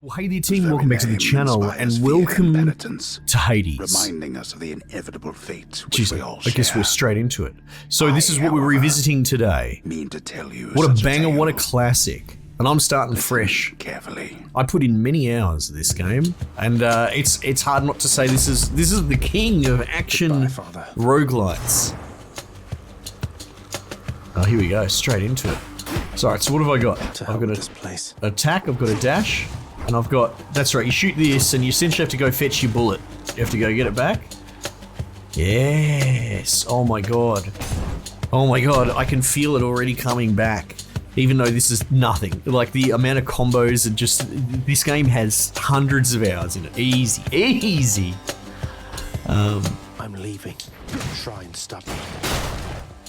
Well, hey there team, welcome back to the channel and welcome to Hades. Reminding us of the inevitable fate which Jeez, we all I guess share. we're straight into it. So this is what we're revisiting today. Mean to tell you What a such banger, tale. what a classic. And I'm starting fresh. Carefully. I put in many hours of this game, and it's hard not to say this is the king of action roguelites. Oh, here we go, straight into it. So, alright, so what have I got? I've got an attack, I've got a dash, and I've got, that's right, you shoot this and you essentially have to go fetch your bullet. You have to go get it back. Yes, oh my god. Oh my god, I can feel it already coming back. Even though this is nothing. Like the amount of combos and just, this game has hundreds of hours in it. Easy, easy. I'm leaving. Try and stop me.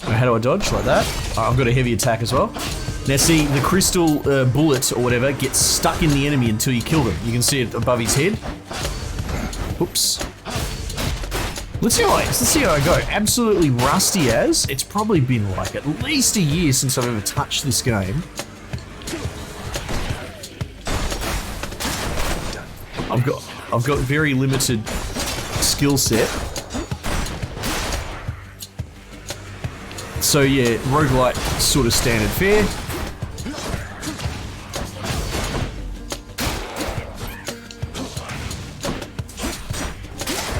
How do I dodge? Like that. I've got a heavy attack as well. Now see, the crystal bullet or whatever gets stuck in the enemy until you kill them. You can see it above his head. Oops. Let's see how I go. Absolutely rusty as. It's probably been like at least a year since I've ever touched this game. I've got very limited skill set. So yeah, roguelite sort of standard fare.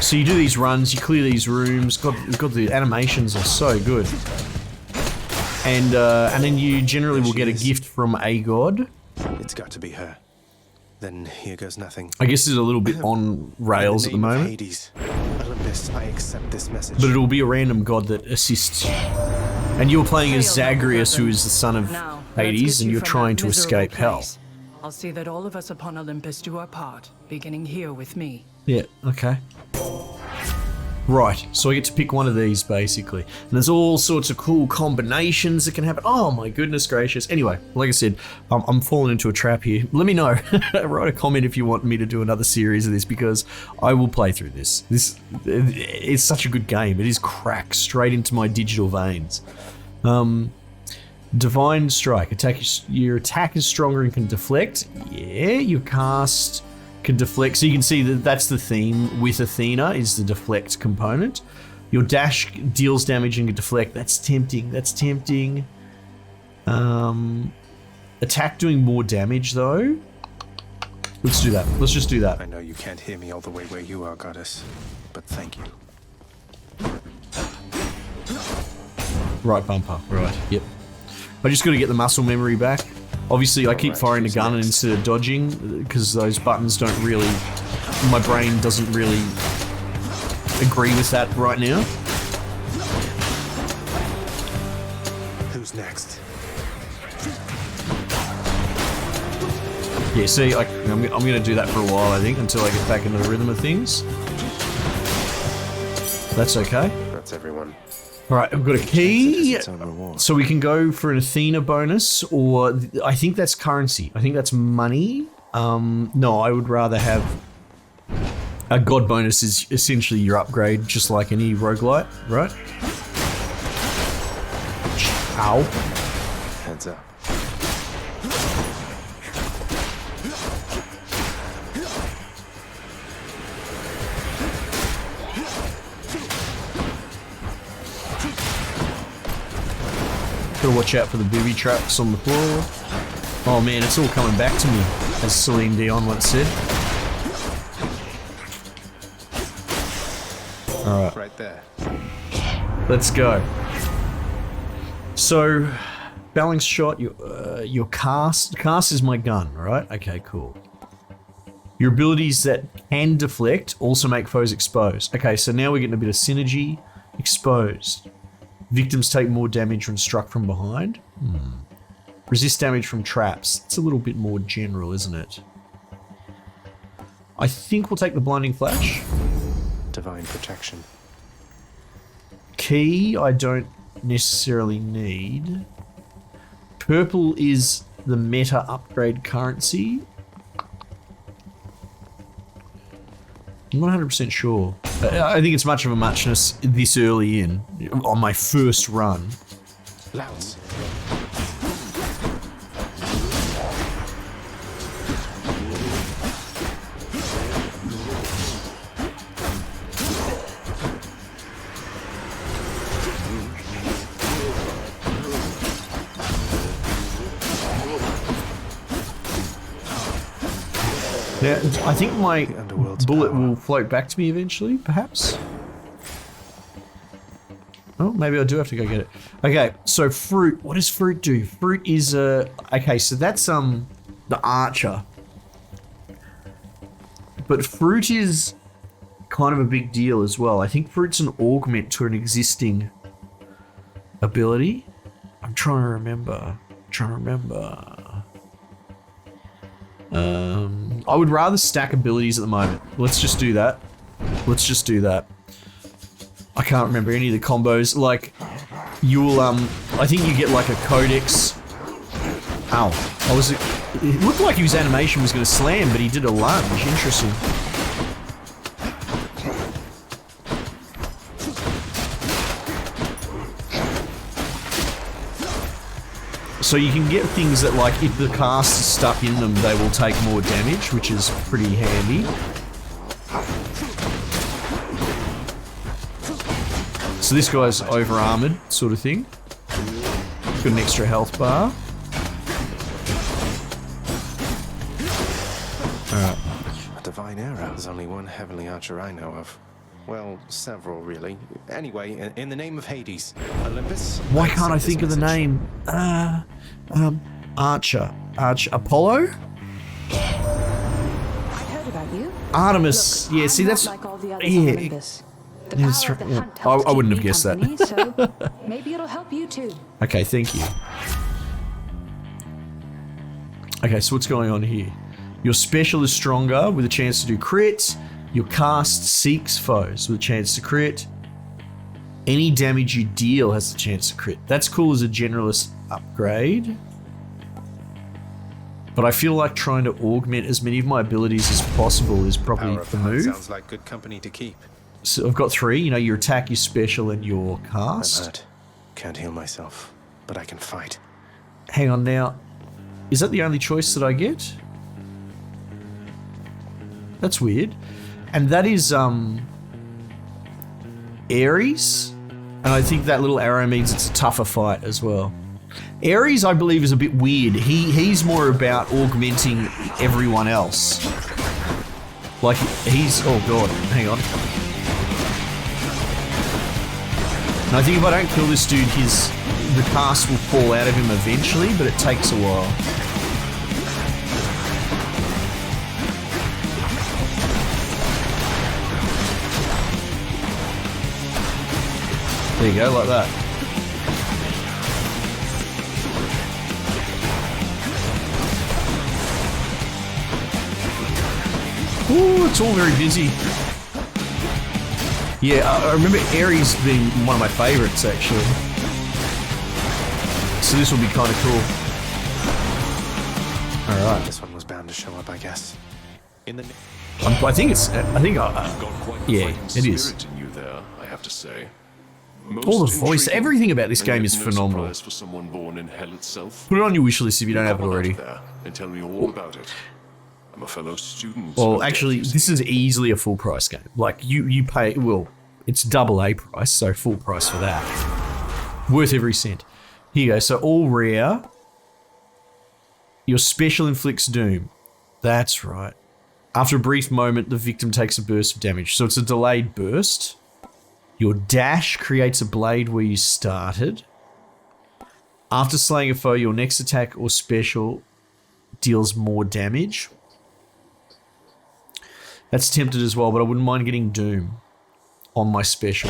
So you do these runs, you clear these rooms. God, the animations are so good. And then you generally will get a gift from a god. It's got to be her. Then here goes nothing. I guess it's a little bit on rails at the moment. Hades, Olympus, I accept this message. But it'll be a random god that assists you. And you're playing as Zagreus, who is the son of Hades, and you're trying to escape hell. I'll see that all of us upon Olympus do our part, beginning here with me. Yeah, okay. Right, so I get to pick one of these, basically. And there's all sorts of cool combinations that can happen. Oh my goodness gracious. Anyway, like I said, I'm falling into a trap here. Let me know. Write a comment if you want me to do another series of this, because I will play through this. It's such a good game. It is cracked straight into my digital veins. Divine Strike. Your attack is stronger and can deflect. Yeah, your cast can deflect. So you can see that that's the theme with Athena, is the deflect component. Your dash deals damage and can deflect. That's tempting. That's tempting. Attack doing more damage though. Let's do that. Let's just do that. I know you can't hear me all the way where you are, goddess, but thank you. Right bumper. Right. Yep. I just got to get the muscle memory back. Obviously, I keep firing the gun instead of dodging, because those buttons don't really... My brain doesn't really agree with that right now. Who's next? Yeah, see, I'm going to do that for a while, I think, until I get back into the rhythm of things. That's okay. That's everyone. Alright, I've got a key, Its own reward. so we can go for an Athena bonus, or I think that's currency. I think that's money. No, I would rather have a god bonus is essentially your upgrade, just like any roguelite, right? Ow. Heads up. Gotta watch out for the booby traps on the floor. Oh man, it's all coming back to me, as Celine Dion once said. Alright. Right there. Let's go. So, balance shot, your cast. Cast is my gun, right? Okay, cool. Your abilities that can deflect also make foes exposed. Okay, so now we're getting a bit of synergy. Exposed. Victims take more damage when struck from behind. Resist damage from traps. It's a little bit more general, isn't it? I think we'll take the blinding flash. Divine protection. Key, I don't necessarily need. Purple is the meta upgrade currency. I'm not 100% sure. I think it's much of a muchness this early in, on my first run. Louds. Now, I think my Underworld's bullet power. will float back to me eventually, perhaps. Oh, maybe I do have to go get it. Okay, so fruit. What does fruit do? Fruit is okay, so that's the archer. But fruit is kind of a big deal as well. I think fruit's an augment to an existing ability. I'm trying to remember. I would rather stack abilities at the moment. Let's just do that. I can't remember any of the combos. Like, you'll, I think you get like a codex. Ow. It looked like his animation was going to slam, but he did a lunge. Interesting. So you can get things that, like, if the cast is stuck in them, they will take more damage, which is pretty handy. So this guy's over-armored, sort of thing. Got an extra health bar. Alright. A divine arrow. There's only one heavenly archer I know of. Well, several, really. Anyway, in the name of Hades, Olympus... Why can't I think of the name? Archer. Apollo? I've heard about you. Artemis. Look, Yeah, I'm see, not that's... like all the others yeah. on Olympus. The Yeah, power that's of the right. hunt Yeah. helps I wouldn't keep have guessed that. me company, so maybe it'll help you too. Okay, thank you. Okay, so what's going on here? Your special is stronger with a chance to do crits. Your cast seeks foes with a chance to crit. Any damage you deal has the chance to crit. That's cool as a generalist upgrade. But I feel like trying to augment as many of my abilities as possible is probably Power of the the hunt move. sounds like good company to keep. So I've got 3, you know, your attack, your special, and your I'm cast. hurt. Can't heal myself, but I can fight. Hang on now. Is that the only choice that I get? That's weird. And that is, Ares. And I think that little arrow means it's a tougher fight as well. Ares, I believe, is a bit weird. He's more about augmenting everyone else. Like, he's... Oh, God. Hang on. And I think if I don't kill this dude, the cast will fall out of him eventually, but it takes a while. There you go, like that. Ooh, it's all very busy. Yeah, I remember Ares being one of my favorites, actually. So this will be kind of cool. Alright. This one was bound to show up, I guess. In the... I think it's... Got quite the yeah, fighting it is. spirit in you there, I have to say. Most All the voice, intriguing, everything about this and game yet is no phenomenal. surprise for someone born in hell itself. Put it on your wish list if you don't have it Come on already. out there and tell me all about it. I'm a fellow student. Well, of actually, death, you this see. is easily a full price game. Like, you pay... Well, it's double A price, so full price for that. Worth every cent. Here you go. So all rare. Your special inflicts doom. That's right. After a brief moment, the victim takes a burst of damage. So it's a delayed burst. Your dash creates a blade where you started. After slaying a foe, your next attack or special deals more damage. That's tempted as well, but I wouldn't mind getting doom on my special.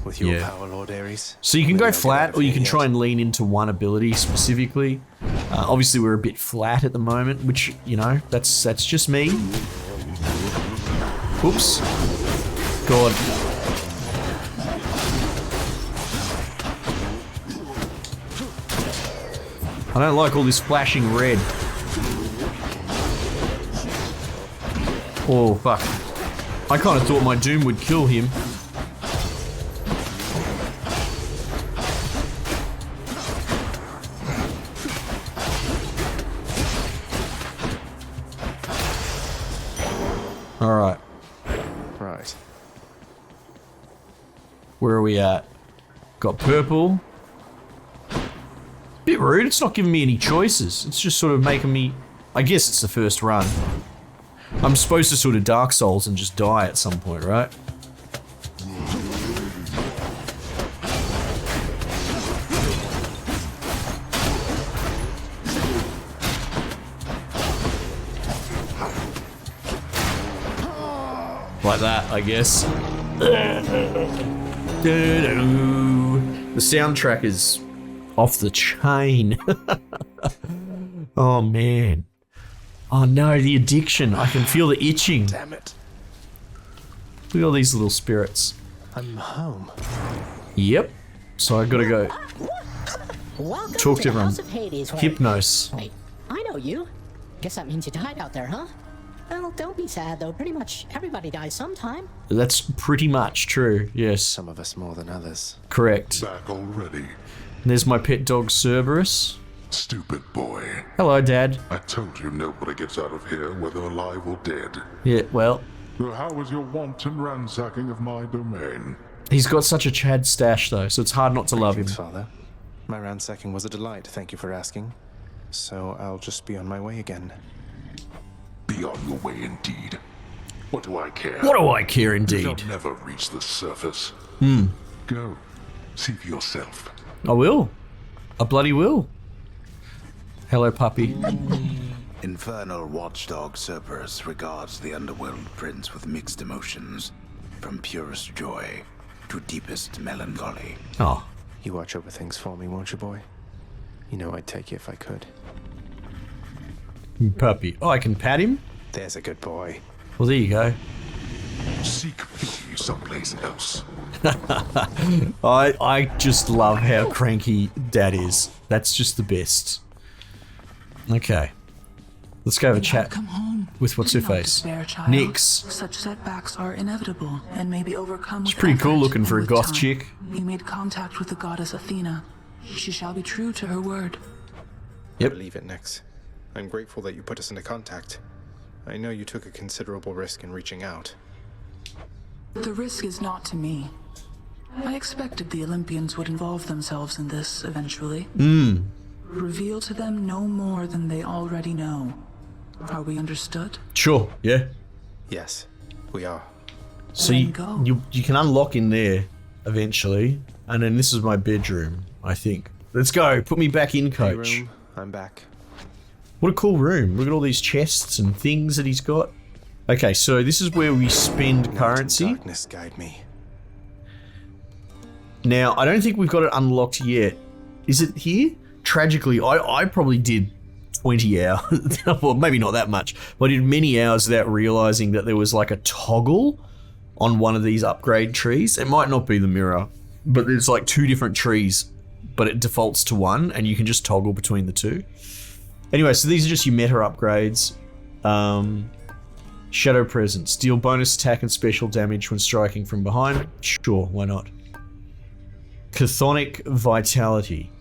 With your Yeah. power, Lord Ares. So you can Maybe go I'll get out flat, of or you here can yet. try and lean into one ability specifically. Obviously, we're a bit flat at the moment, which, you know, that's just me. Oops. God. I don't like all this flashing red. Oh, fuck. I kind of thought my doom would kill him. Alright, Right. where are we at? Got purple. Bit rude, it's not giving me any choices. It's just sort of making me... I guess it's the first run. I'm supposed to sort of Dark Souls and just die at some point, right? Like that, I guess. The soundtrack is off the chain. Oh man. Oh no, the addiction. I can feel the itching. Damn it. Look at all these little spirits. I'm home. Yep. So I gotta go Welcome talk to the everyone. House of Hades, where- Hypnos. Wait, I know you. Guess that means you died out there, huh? Well, don't be sad though. Pretty much everybody dies sometime. That's pretty much true, yes. Some of us more than others. Correct. Back already. There's my pet dog Cerberus. Stupid boy. Hello, Dad. I told you nobody gets out of here, whether alive or dead. Yeah, well, So how was your wanton ransacking of my domain? he's got such a Chad stash though, so it's hard not to love him. Thanks, Father. My ransacking was a delight, thank you for asking. So I'll just be on my way again. Be on your way indeed. What do I care? What do I care You indeed? shall never reach the surface. Go. See for yourself. I will. I bloody will. Hello, puppy. Infernal watchdog Cerberus regards the Underworld prince with mixed emotions, from purest joy to deepest melancholy. Oh, You watch over things for me, won't you, boy? You know I'd take you if I could. puppy. Oh, I can pat him? There's a good boy. Well, there you go. Seek pity someplace else. I just love how cranky Dad is. That's just the best. Okay. Let's go have a chat Come home. with what's her Do not face. despair, child. Nix. Such setbacks are inevitable and may be overcome. She's with pretty cool effort looking and for a with goth time. chick. You made contact with the goddess Athena. She shall be true to her word. Yep. Believe it, Nix. I'm grateful that you put us into contact. I know you took a considerable risk in reaching out. The risk is not to me. I expected the Olympians would involve themselves in this eventually. Reveal to them no more than they already know. Are we understood? Sure, yeah. Yes, we are. So Then you, go. you can unlock in there eventually. And then this is my bedroom, I think. Let's go. Put me back in, Hey, coach. room, I'm back. What a cool room. Look at all these chests and things that he's got. Okay, so this is where we spend currency. Darkness guide me. Now, I don't think we've got it unlocked yet. Is it here? Tragically, I probably did 20 hours. Well, maybe not that much. But I did many hours without realizing that there was like a toggle on one of these upgrade trees. It might not be the mirror, but there's like two different trees, but it defaults to one, and you can just toggle between the two. Anyway, so these are just your meta upgrades. Shadow Presence. Deal bonus attack and special damage when striking from behind. Sure, why not? Chthonic Vitality.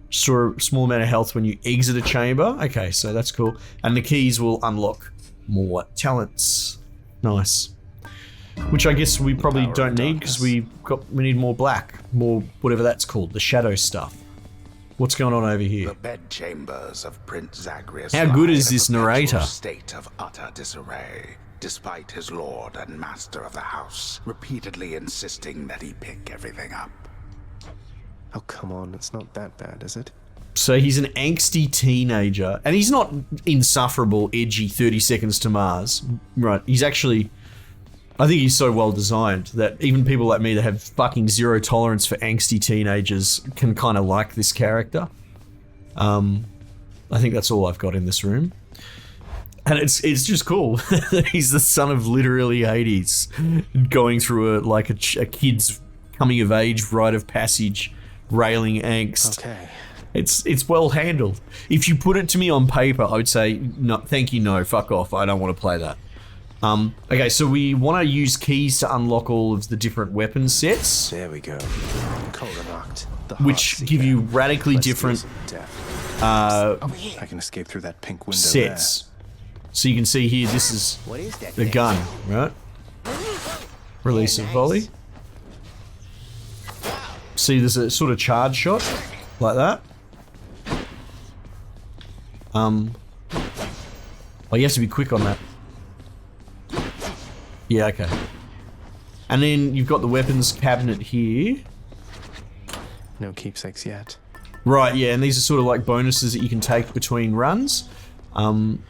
Restore a small amount of health when you exit a chamber. Okay, so that's cool. And the keys will unlock more talents. Nice. Which I guess we probably Power don't of need because darkness. we need more black. More whatever that's called. The shadow stuff. What's going on over here? The bedchambers of Prince Zagreus. How good lie is in a this perpetual narrator? State of utter disarray, despite his lord and master of the house repeatedly insisting that he pick everything up. Oh, come on, it's not that bad, is it? So he's an angsty teenager, and he's not insufferable, edgy 30 seconds to Mars. Right, he's actually... I think he's so well designed that even people like me that have fucking zero tolerance for angsty teenagers can kind of like this character. I think that's all I've got in this room. And it's just cool. He's the son of literally Hades, going through a kid's coming of age rite of passage, railing angst. Okay. It's well handled. If you put it to me on paper, I would say no, thank you, no, fuck off. I don't want to play that. Okay, so we want to use keys to unlock all of the different weapon sets, There we go. Colonnocked. The which Heartseeker. give you radically Let's different use death. I can escape through that pink window sets. So you can see here, this is the gun, right? Release a volley. See, there's a sort of charge shot, like that. Oh, you have to be quick on that. Yeah, okay. And then you've got the weapons cabinet here. No keepsakes yet. Right, yeah, and these are sort of like bonuses that you can take between runs. And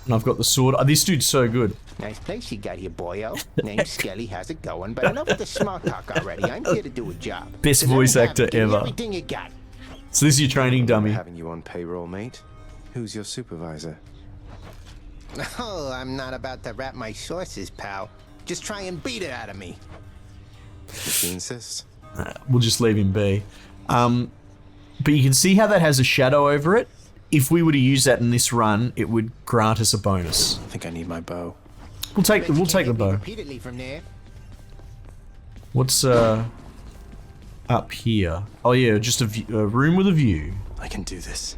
I've got the sword. Oh, this dude's so good. Nice place you got here, boyo. Name's Skelly. How's it going? But enough with the small talk already. I'm here to do a job. Best So let voice me have actor it. Give me ever. everything you got. So this is your training dummy. Having you on payroll, mate. Who's your supervisor? Oh, I'm not about to wrap my sources, pal. Just try and beat it out of me. If you insist. We'll just leave him be. But you can see how that has a shadow over it. If we were to use that in this run, it would grant us a bonus. I think I need my bow. We'll take the Can't hit me bow. repeatedly from there. What's up here? Oh yeah, just a room with a view. I can do this.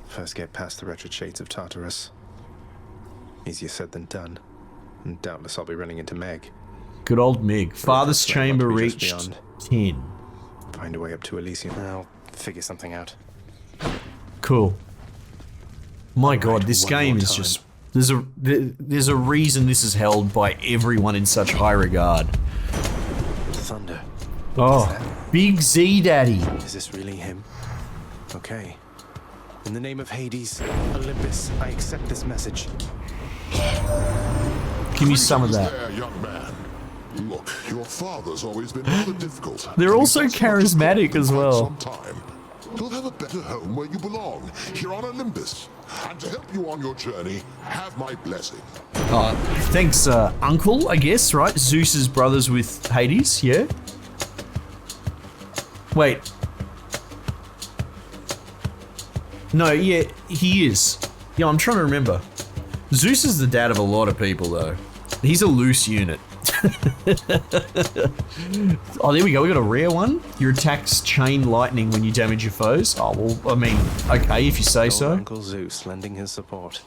First get past the wretched shades of Tartarus. Easier said than done. And doubtless I'll be running into Meg. Good old Mig. Farthest Like what chamber we just reached beyond. 10. Find a way up to Elysium. I'll figure something out. Cool. My God, Alright, this one game more is time. just... There's a reason this is held by everyone in such high regard. Thunder. Oh, Big Z Daddy. Is this really him? Okay. In the name of Hades, Olympus, I accept this message. Give me some of that. There, young man. Look, your father's always been rather difficult. They're and also he's not just charismatic gone as for quite well. some time. You'll have a better home where you belong, here on Olympus. And to help you on your journey, have my blessing. Thanks, Uncle, I guess, right? Zeus's brothers with Hades, yeah? Wait. No, yeah, he is. Yeah, I'm trying to remember. Zeus is the dad of a lot of people, though. He's a loose unit. Oh, there we go. We got a rare one. Your attacks chain lightning when you damage your foes. Oh, well, I mean, okay, if you say Old so. Uncle Zeus lending his support.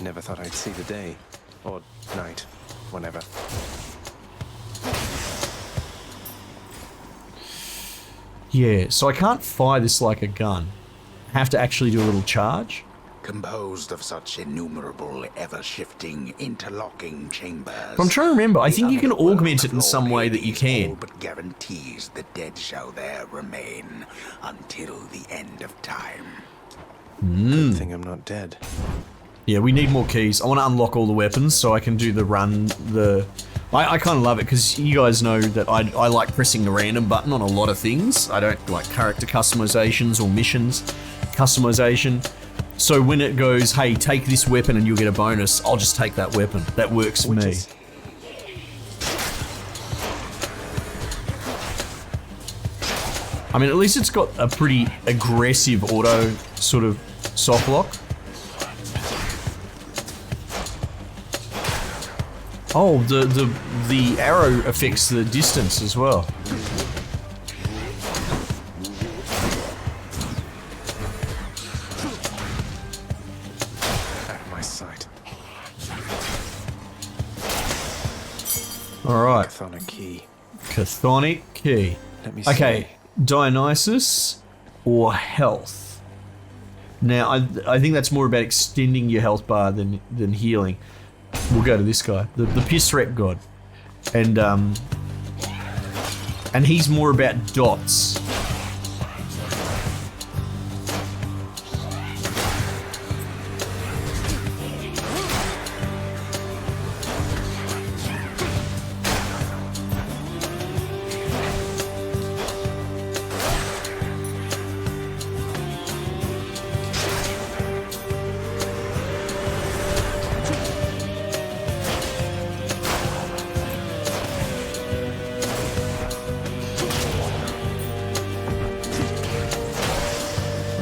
Never thought I'd see the day. Or night. Whenever. Yeah, so I can't fire this like a gun. I have to actually do a little charge. Composed of such innumerable, ever-shifting, interlocking chambers. But I'm trying to remember. I The think you can Underworld augment it in some way that you Hades can. all but guarantees the dead shall there remain until the end of time. Good thing I'm not dead. Yeah, we need more keys. I want to unlock all the weapons so I can do the run, I kind of love it because you guys know that I like pressing the random button on a lot of things. I don't like character customizations or missions customization. So when it goes, hey, take this weapon and you'll get a bonus, I'll just take that weapon. That works for me. Witches. I mean, at least it's got a pretty aggressive auto sort of soft lock. Oh, the arrow affects the distance as well. Out of my sight. All right, Chthonic key. Chthonic key. Let me Okay, see. Dionysus or health. Now, I think that's more about extending your health bar than healing. We'll go to this guy, the Pisrek god, and he's more about dots.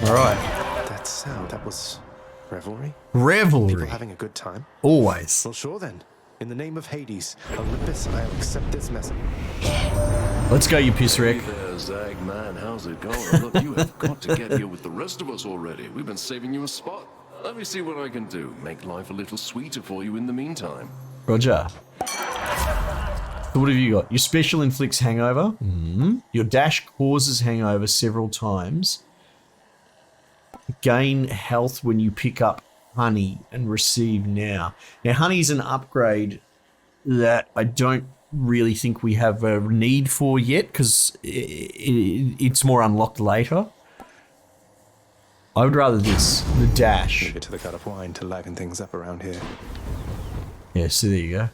All right, That sound, that was revelry? revelry, People having a good time? always. Well, sure then. In the name of Hades, Olympus, I'll accept this message. Let's go, you Pisrek. Hey there, Zag man, how's it going? Look, you have got to get here with the rest of us already. We've been saving you a spot. Let me see what I can do. Make life a little sweeter for you in the meantime. Roger. So what have you got? Your special inflicts hangover. Your dash causes hangover several times. Gain health when you pick up honey and receive now. Now, honey's an upgrade that I don't really think we have a need for yet because it's more unlocked later. I would rather this, the dash. Leave it to the god of wine to liven things up around here. Yeah, so there you go.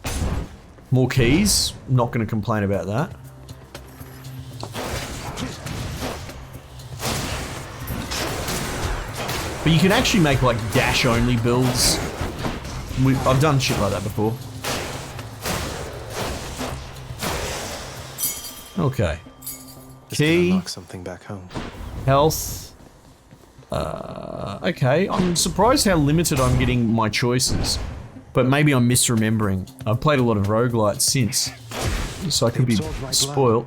More keys. Not going to complain about that. But you can actually make like dash-only builds. I've done shit like that before. Okay. This can Key. unlock something back home. Health. Okay, I'm surprised how limited I'm getting my choices. But maybe I'm misremembering. I've played a lot of roguelites since. So I could be spoiled.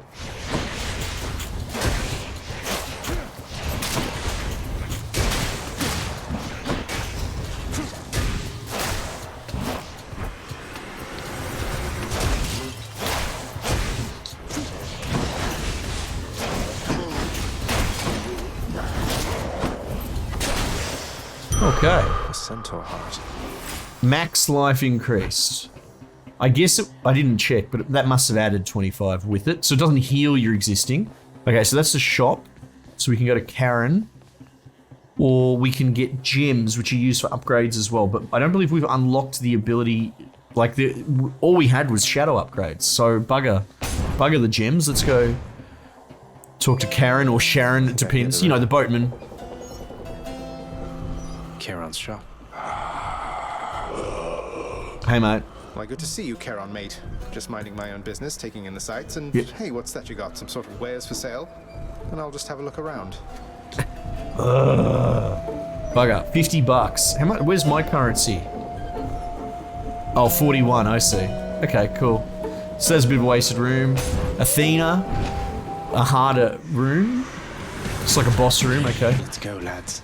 Okay. A centaur heart. Max life increased. I guess I didn't check, but that must have added 25 with it. So it doesn't heal your existing. Okay, so that's the shop. So we can go to Karen. Or we can get gems, which are used for upgrades as well. But I don't believe we've unlocked the ability... Like, all we had was shadow upgrades. So bugger the gems. Let's go talk to Karen or Sharon. It depends. You know, the boatman. Charon's shop. Hey, mate. Why, good to see you, Charon, mate. Just minding my own business, taking in the sights, and hey, what's that you got? Some sort of wares for sale? And I'll just have a look around. Bugger. $50. How much? Where's my currency? Oh, 41. I see. Okay, cool. So there's a bit of a wasted room. Athena. A harder room. It's like a boss room. Okay. Let's go, lads.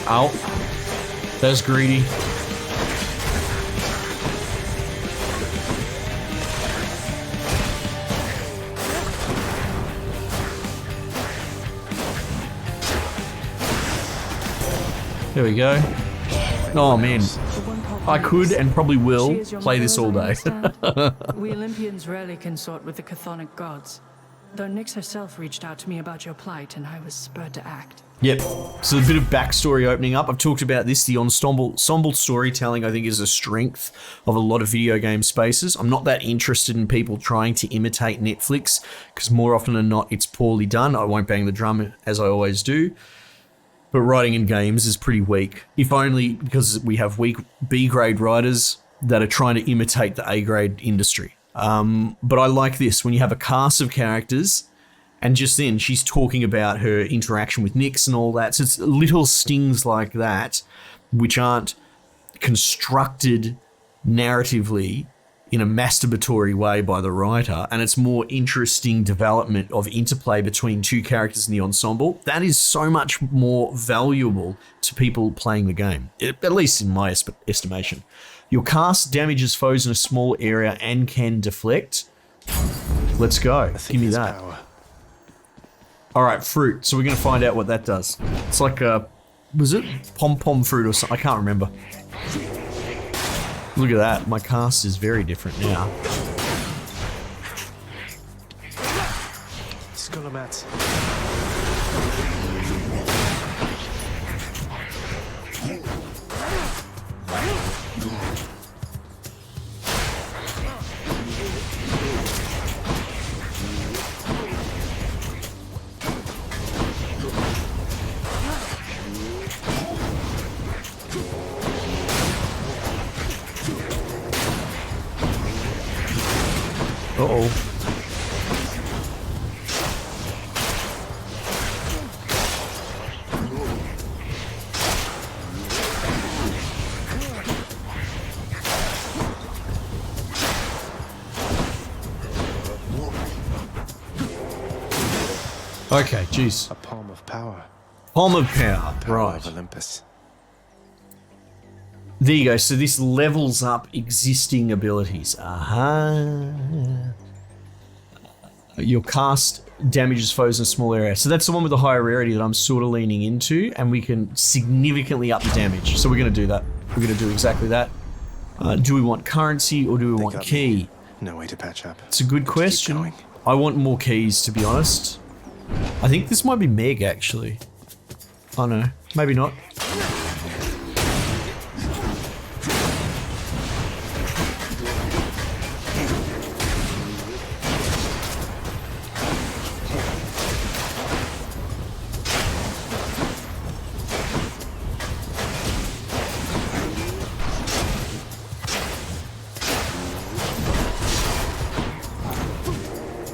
Ow. That's greedy. There we go. Oh man. I could and probably will play this all day. We Olympians rarely consort with the chthonic gods. Though Nyx herself reached out to me about your plight and I was spurred to act. Yep. So a bit of backstory opening up. I've talked about this. The ensemble storytelling, I think, is a strength of a lot of video game spaces. I'm not that interested in people trying to imitate Netflix because more often than not, it's poorly done. I won't bang the drum as I always do. But writing in games is pretty weak. If only because we have weak B-grade writers that are trying to imitate the A-grade industry. But I like this. When you have a cast of characters... And just then, she's talking about her interaction with Nyx and all that. So it's little stings like that, which aren't constructed narratively in a masturbatory way by the writer. And it's more interesting development of interplay between two characters in the ensemble. That is so much more valuable to people playing the game, at least in my estimation. Your cast damages foes in a small area and can deflect. Let's go. Give me that. Power. All right, fruit. So we're going to find out what that does. It's like a... Was it pom-pom fruit or something? I can't remember. Look at that. My cast is very different now. Skullomats. Uh-oh. Okay, jeez. A palm of power. Palm of power, Power right. of Olympus. There you go. So this levels up existing abilities. Your cast damages foes in a small area. So that's the one with the higher rarity that I'm sort of leaning into, and we can significantly up the damage. So we're going to do that. We're going to do exactly that. Do we want currency or do we want key? No way to patch up. It's a good Let's keep question. going. I want more keys, to be honest. I think this might be Meg, actually. Oh no, maybe not.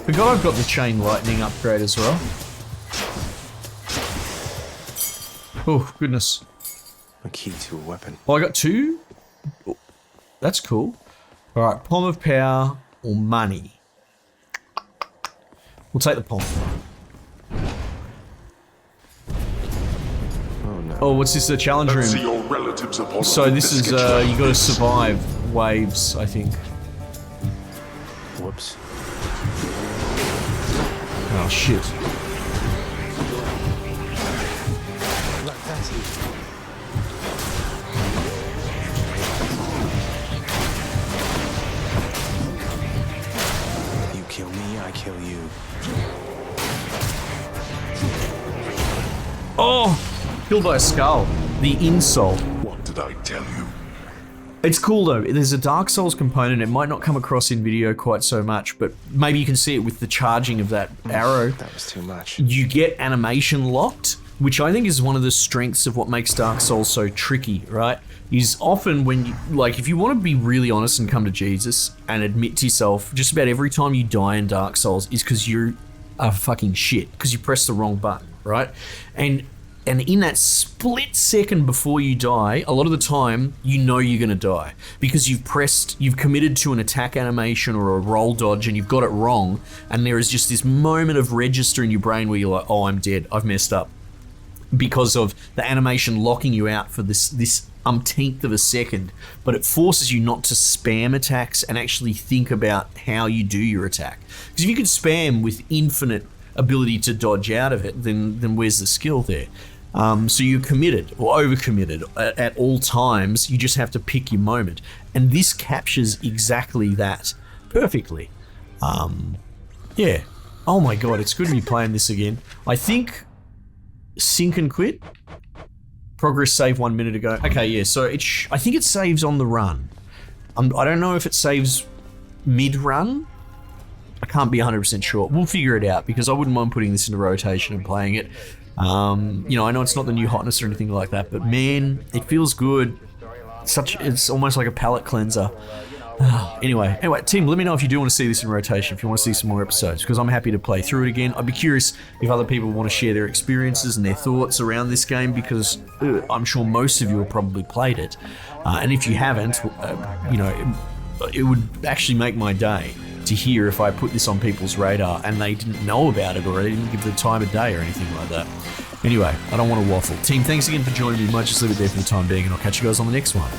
Forgot I've got the chain lightning upgrade as well. Oh, goodness. A key to a weapon. Oh, I got 2? Oh, that's cool. Alright, palm of power or money. We'll take the palm. Oh no. Oh, what's this? The challenge See room. your relatives upon So this is, biscuit tray. you gotta survive waves, I think. Whoops. Oh, shit. Look, that's it. You kill me, I kill you. Oh! Killed by a skull. The insult. What did I tell you? It's cool though, there's a Dark Souls component, it might not come across in video quite so much, but maybe you can see it with the charging of that arrow. That was too much. You get animation locked, which I think is one of the strengths of what makes Dark Souls so tricky, right? Is often when you, like, if you want to be really honest and come to Jesus and admit to yourself, just about every time you die in Dark Souls is because you're a fucking shit, because you pressed the wrong button, right? And in that split second before you die, a lot of the time, you know you're gonna die because you've committed to an attack animation or a roll dodge and you've got it wrong, and there is just this moment of register in your brain where you're like, oh, I'm dead, I've messed up. Because of the animation locking you out for this umpteenth of a second, but it forces you not to spam attacks and actually think about how you do your attack. Because if you could spam with infinite ability to dodge out of it, then where's the skill there? So you're committed or overcommitted at all times. You just have to pick your moment, and this captures exactly that perfectly. Yeah. Oh my god, it's good to be playing this again. I think sync and quit. Progress save 1 minute ago. Okay, yeah. So I think it saves on the run. I don't know if it saves mid-run. I can't be 100% sure. We'll figure it out because I wouldn't mind putting this into rotation and playing it. You know, I know it's not the new hotness or anything like that, but man, it feels good. It's almost like a palate cleanser. Anyway, team, let me know if you do want to see this in rotation, if you want to see some more episodes, because I'm happy to play through it again. I'd be curious if other people want to share their experiences and their thoughts around this game, because I'm sure most of you have probably played it. And if you haven't, you know, it would actually make my day to hear if I put this on people's radar and they didn't know about it or they didn't give it the time of day or anything like that. Anyway, I don't want to waffle. Team, thanks again for joining me. Might just leave it there for the time being, and I'll catch you guys on the next one.